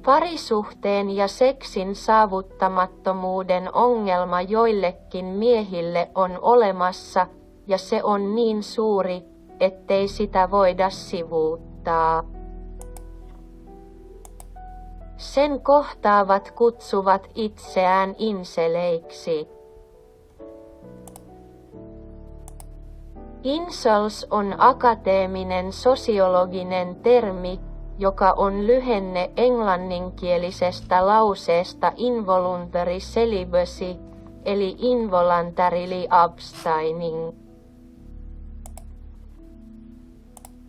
Parisuhteen ja seksin saavuttamattomuuden ongelma joillekin miehille on olemassa, ja se on niin suuri, ettei sitä voida sivuuttaa. Sen kohtaavat kutsuvat itseään inseleiksi. Incels on akateeminen sosiologinen termi, joka on lyhenne englanninkielisestä lauseesta involuntary celibacy, eli involuntarily abstaining.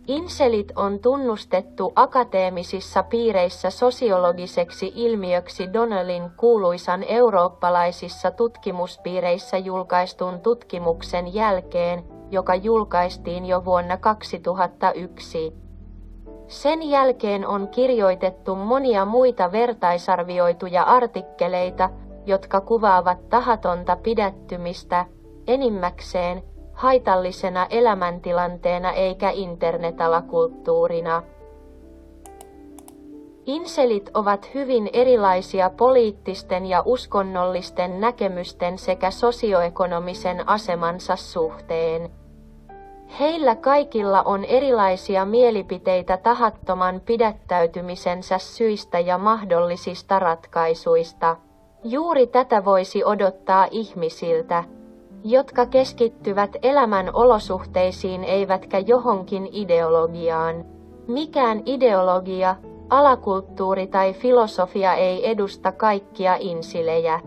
Inselit on tunnustettu akateemisissa piireissä sosiologiseksi ilmiöksi Donnellin kuuluisan eurooppalaisissa tutkimuspiireissä julkaistun tutkimuksen jälkeen, joka julkaistiin jo vuonna 2001. Sen jälkeen on kirjoitettu monia muita vertaisarvioituja artikkeleita, jotka kuvaavat tahatonta pidättymistä, enimmäkseen haitallisena elämäntilanteena eikä internetalakulttuurina. Inselit ovat hyvin erilaisia poliittisten ja uskonnollisten näkemysten sekä sosioekonomisen asemansa suhteen. Heillä kaikilla on erilaisia mielipiteitä tahattoman pidättäytymisensä syistä ja mahdollisista ratkaisuista. Juuri tätä voisi odottaa ihmisiltä, jotka keskittyvät elämän olosuhteisiin eivätkä johonkin ideologiaan. Mikään ideologia, alakulttuuri tai filosofia ei edusta kaikkia insilejä.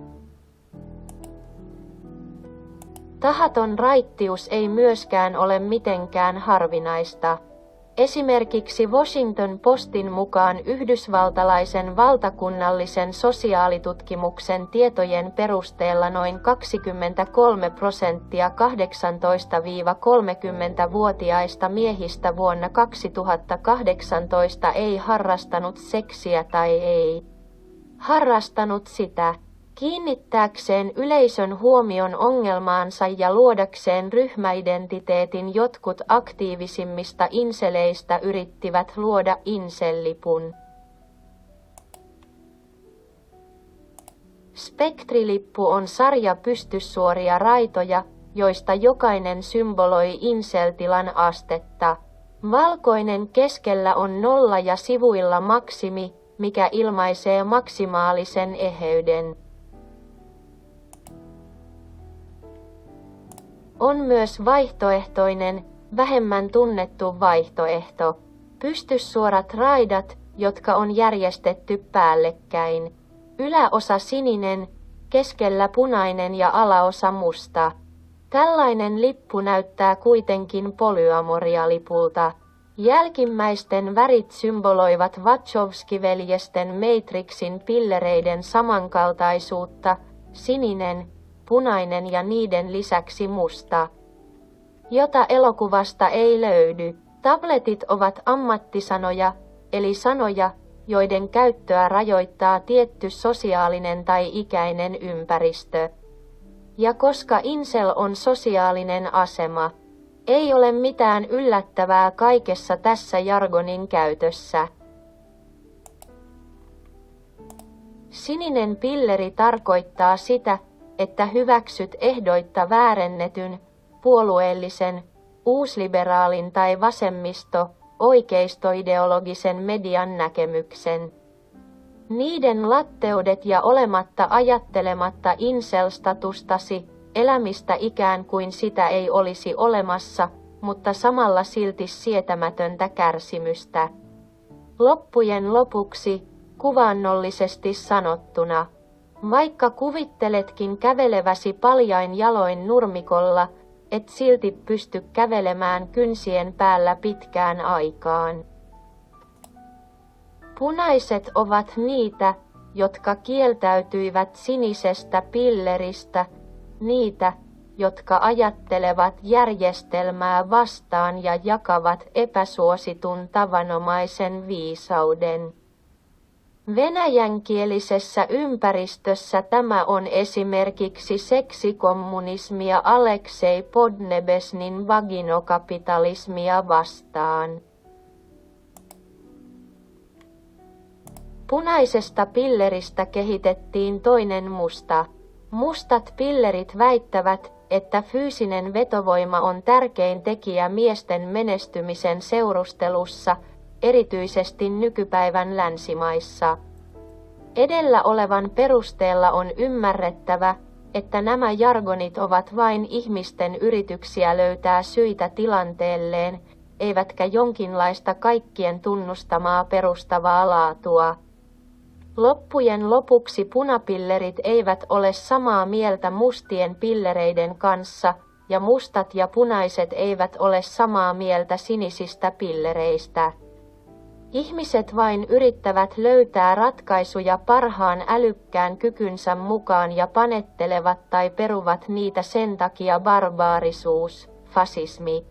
Tahaton raittius ei myöskään ole mitenkään harvinaista. Esimerkiksi Washington Postin mukaan yhdysvaltalaisen valtakunnallisen sosiaalitutkimuksen tietojen perusteella noin 23% 18–30-vuotiaista miehistä vuonna 2018 ei harrastanut seksiä tai ei harrastanut sitä. Kiinnittääkseen yleisön huomion ongelmaansa ja luodakseen ryhmäidentiteetin jotkut aktiivisimmista inseleistä yrittivät luoda insellipun. Spektrilippu on sarja pystyssuoria raitoja, joista jokainen symboloi inseltilan astetta. Valkoinen keskellä on 0 ja sivuilla maksimi, mikä ilmaisee maksimaalisen eheyden. On myös vaihtoehtoinen, vähemmän tunnettu vaihtoehto. Pystyssuorat raidat, jotka on järjestetty päällekkäin. Yläosa sininen, keskellä punainen ja alaosa musta. Tällainen lippu näyttää kuitenkin polyamorialipulta. Jälkimmäisten värit symboloivat Wachowski-veljesten Matrixin pillereiden samankaltaisuutta, sininen, punainen ja niiden lisäksi musta, jota elokuvasta ei löydy. Tabletit ovat ammattisanoja, eli sanoja, joiden käyttöä rajoittaa tietty sosiaalinen tai ikäinen ympäristö. Ja koska incel on sosiaalinen asema, ei ole mitään yllättävää kaikessa tässä jargonin käytössä. Sininen pilleri tarkoittaa sitä, että hyväksyt ehdoitta väärennetyn, puolueellisen, uusliberaalin tai oikeistoideologisen median näkemyksen. Niiden latteudet ja olematta ajattelematta incel-statustasi, elämistä ikään kuin sitä ei olisi olemassa, mutta samalla silti sietämätöntä kärsimystä. Loppujen lopuksi, kuvaannollisesti sanottuna, vaikka kuvitteletkin käveleväsi paljain jaloin nurmikolla, et silti pysty kävelemään kynsien päällä pitkään aikaan. Punaiset ovat niitä, jotka kieltäytyivät sinisestä pilleristä, niitä, jotka ajattelevat järjestelmää vastaan ja jakavat epäsuositun tavanomaisen viisauden. Venäjänkielisessä ympäristössä tämä on esimerkiksi seksikommunismia Aleksei Podnebesnin vaginokapitalismia vastaan. Punaisesta pilleristä kehitettiin toinen musta. Mustat pillerit väittävät, että fyysinen vetovoima on tärkein tekijä miesten menestymisen seurustelussa, erityisesti nykypäivän länsimaissa. Edellä olevan perusteella on ymmärrettävä, että nämä jargonit ovat vain ihmisten yrityksiä löytää syitä tilanteelleen, eivätkä jonkinlaista kaikkien tunnustamaa perustavaa laatua. Loppujen lopuksi punapillerit eivät ole samaa mieltä mustien pillereiden kanssa, ja mustat ja punaiset eivät ole samaa mieltä sinisistä pillereistä. Ihmiset vain yrittävät löytää ratkaisuja parhaan älykkään kykynsä mukaan ja panettelevat tai peruvat niitä sen takia barbaarisuus, fasismi.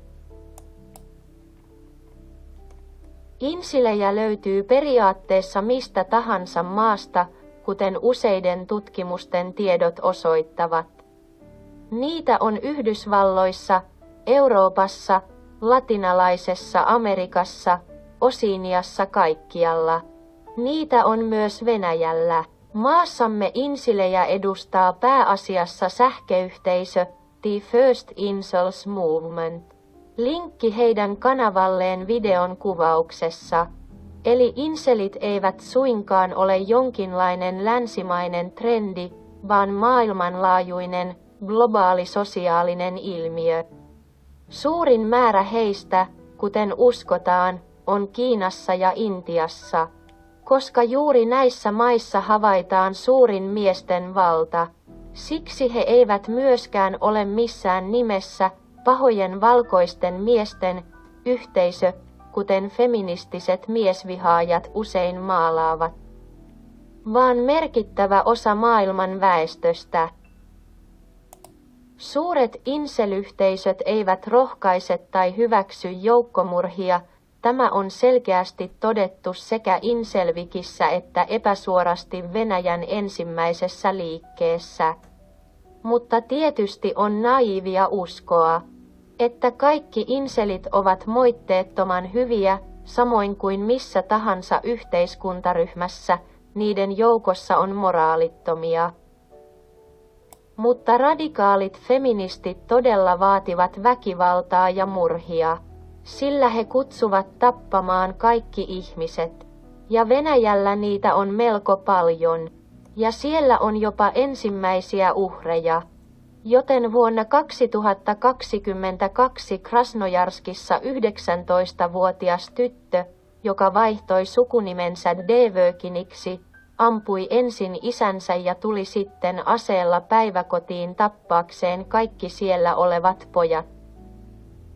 Insilejä löytyy periaatteessa mistä tahansa maasta, kuten useiden tutkimusten tiedot osoittavat. Niitä on Yhdysvalloissa, Euroopassa, Latinalaisessa Amerikassa, Oseaniassa kaikkialla. Niitä on myös Venäjällä. Maassamme insilejä edustaa pääasiassa sähköyhteisö The First Incels Movement. Linkki heidän kanavalleen videon kuvauksessa. Eli inselit eivät suinkaan ole jonkinlainen länsimainen trendi, vaan maailmanlaajuinen, globaali sosiaalinen ilmiö. Suurin määrä heistä, kuten uskotaan, on Kiinassa ja Intiassa, koska juuri näissä maissa havaitaan suurin miesten valta. Siksi he eivät myöskään ole missään nimessä pahojen valkoisten miesten yhteisö, kuten feministiset miesvihaajat usein maalaavat, vaan merkittävä osa maailman väestöstä. Suuret insel-yhteisöt eivät rohkaise tai hyväksy joukkomurhia. Tämä on selkeästi todettu sekä Inselvikissä että epäsuorasti Venäjän ensimmäisessä liikkeessä. Mutta tietysti on naiivia uskoa, että kaikki inselit ovat moitteettoman hyviä, samoin kuin missä tahansa yhteiskuntaryhmässä, niiden joukossa on moraalittomia. Mutta radikaalit feministit todella vaativat väkivaltaa ja murhia, sillä he kutsuvat tappamaan kaikki ihmiset. Ja Venäjällä niitä on melko paljon, ja siellä on jopa ensimmäisiä uhreja. Joten vuonna 2022 Krasnojarskissa 19-vuotias tyttö, joka vaihtoi sukunimensä Devökiniksi, ampui ensin isänsä ja tuli sitten aseella päiväkotiin tappaakseen kaikki siellä olevat pojat.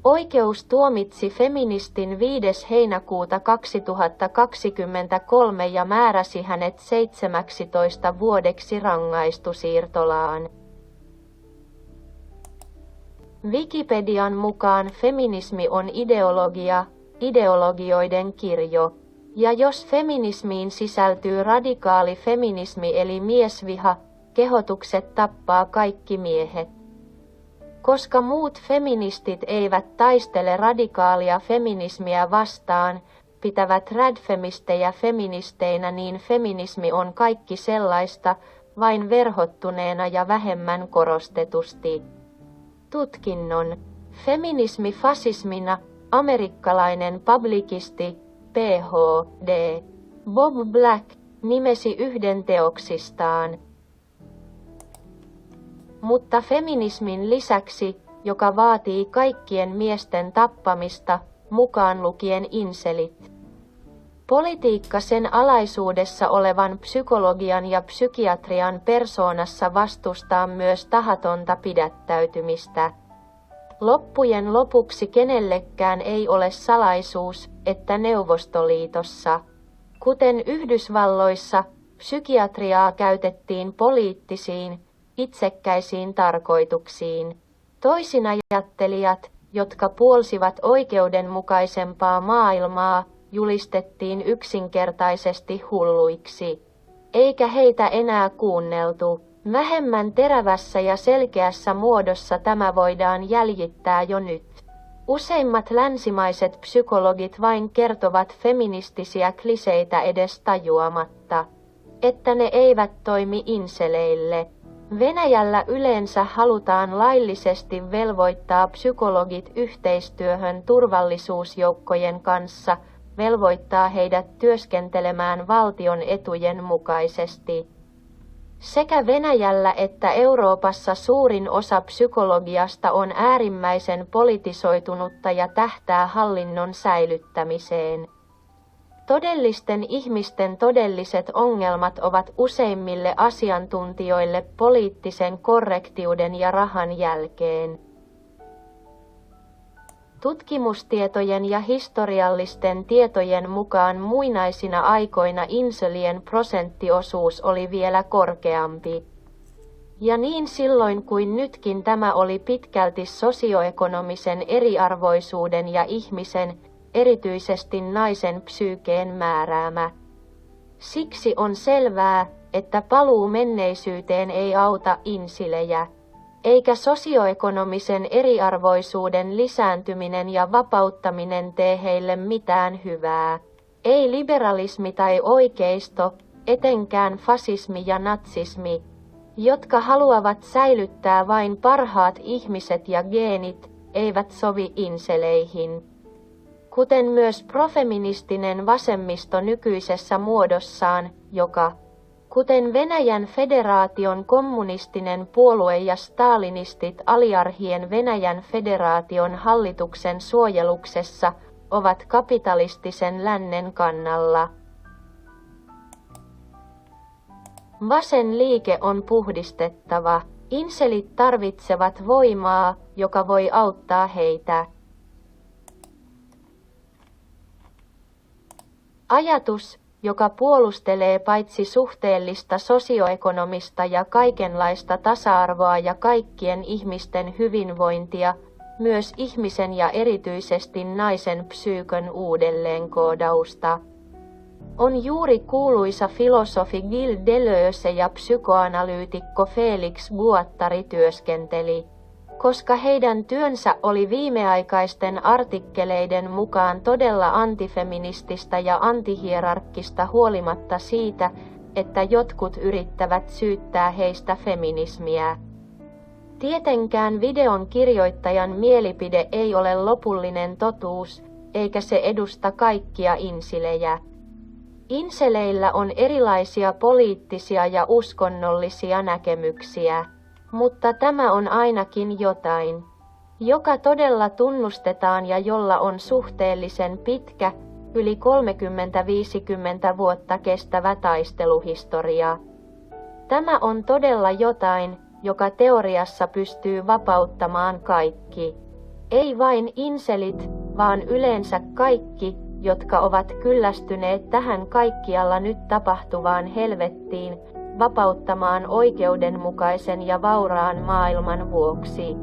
Oikeus tuomitsi feministin 5. heinäkuuta 2023 ja määräsi hänet 17 vuodeksi rangaistusiirtolaan. Wikipedian mukaan feminismi on ideologia, ideologioiden kirjo. Ja jos feminismiin sisältyy radikaali feminismi eli miesviha, kehotukset tappaa kaikki miehet. Koska muut feministit eivät taistele radikaalia feminismiä vastaan, pitävät radfemistejä feministeinä, niin feminismi on kaikki sellaista, vain verhottuneena ja vähemmän korostetusti. Tutkinnon feminismi fasismina, amerikkalainen publikisti, Ph.D. Bob Black nimesi yhden teoksistaan. Mutta feminismin lisäksi, joka vaatii kaikkien miesten tappamista, mukaan lukien inselit. Politiikka sen alaisuudessa olevan psykologian ja psykiatrian persoonassa vastustaa myös tahatonta pidättäytymistä. Loppujen lopuksi kenellekään ei ole salaisuus, että Neuvostoliitossa, kuten Yhdysvalloissa, psykiatriaa käytettiin poliittisiin, itsekkäisiin tarkoituksiin. Toisinajattelijat, jotka puolsivat oikeudenmukaisempaa maailmaa, julistettiin yksinkertaisesti hulluiksi. Eikä heitä enää kuunneltu. Vähemmän terävässä ja selkeässä muodossa tämä voidaan jäljittää jo nyt. Useimmat länsimaiset psykologit vain kertovat feministisiä kliseitä edes tajuamatta, että ne eivät toimi inseleille. Venäjällä yleensä halutaan laillisesti velvoittaa psykologit yhteistyöhön turvallisuusjoukkojen kanssa, velvoittaa heidät työskentelemään valtion etujen mukaisesti. Sekä Venäjällä että Euroopassa suurin osa psykologiasta on äärimmäisen politisoitunutta ja tähtää hallinnon säilyttämiseen. Todellisten ihmisten todelliset ongelmat ovat useimmille asiantuntijoille poliittisen korrektiuden ja rahan jälkeen. Tutkimustietojen ja historiallisten tietojen mukaan muinaisina aikoina inselien prosenttiosuus oli vielä korkeampi. Ja niin silloin kuin nytkin tämä oli pitkälti sosioekonomisen eriarvoisuuden ja ihmisen, erityisesti naisen psyykeen määräämä. Siksi on selvää, että paluu menneisyyteen ei auta insilejä, eikä sosioekonomisen eriarvoisuuden lisääntyminen ja vapauttaminen tee heille mitään hyvää. Ei liberalismi tai oikeisto, etenkään fasismi ja natsismi, jotka haluavat säilyttää vain parhaat ihmiset ja geenit, eivät sovi inseleihin. Kuten myös profeministinen vasemmisto nykyisessä muodossaan, joka, kuten Venäjän federaation kommunistinen puolue ja stalinistit aliarhien Venäjän federaation hallituksen suojeluksessa, ovat kapitalistisen lännen kannalla. Vasen liike on puhdistettava. Inselit tarvitsevat voimaa, joka voi auttaa heitä. Ajatus, joka puolustelee paitsi suhteellista sosioekonomista ja kaikenlaista tasa-arvoa ja kaikkien ihmisten hyvinvointia, myös ihmisen ja erityisesti naisen psyykön uudelleenkoodausta. On juuri kuuluisa filosofi Gilles Deleuze ja psykoanalyytikko Félix Guattari työskenteli, koska heidän työnsä oli viimeaikaisten artikkeleiden mukaan todella antifeminististä ja antihierarkkista huolimatta siitä, että jotkut yrittävät syyttää heistä feminismiä. Tietenkään videon kirjoittajan mielipide ei ole lopullinen totuus, eikä se edusta kaikkia insilejä. Inseleillä on erilaisia poliittisia ja uskonnollisia näkemyksiä, mutta tämä on ainakin jotain, joka todella tunnustetaan ja jolla on suhteellisen pitkä, yli 30-50 vuotta kestävä taisteluhistoria. Tämä on todella jotain, joka teoriassa pystyy vapauttamaan kaikki. Ei vain inselit, vaan yleensä kaikki, jotka ovat kyllästyneet tähän kaikkialla nyt tapahtuvaan helvettiin, vapauttamaan oikeudenmukaisen ja vauraan maailman vuoksi.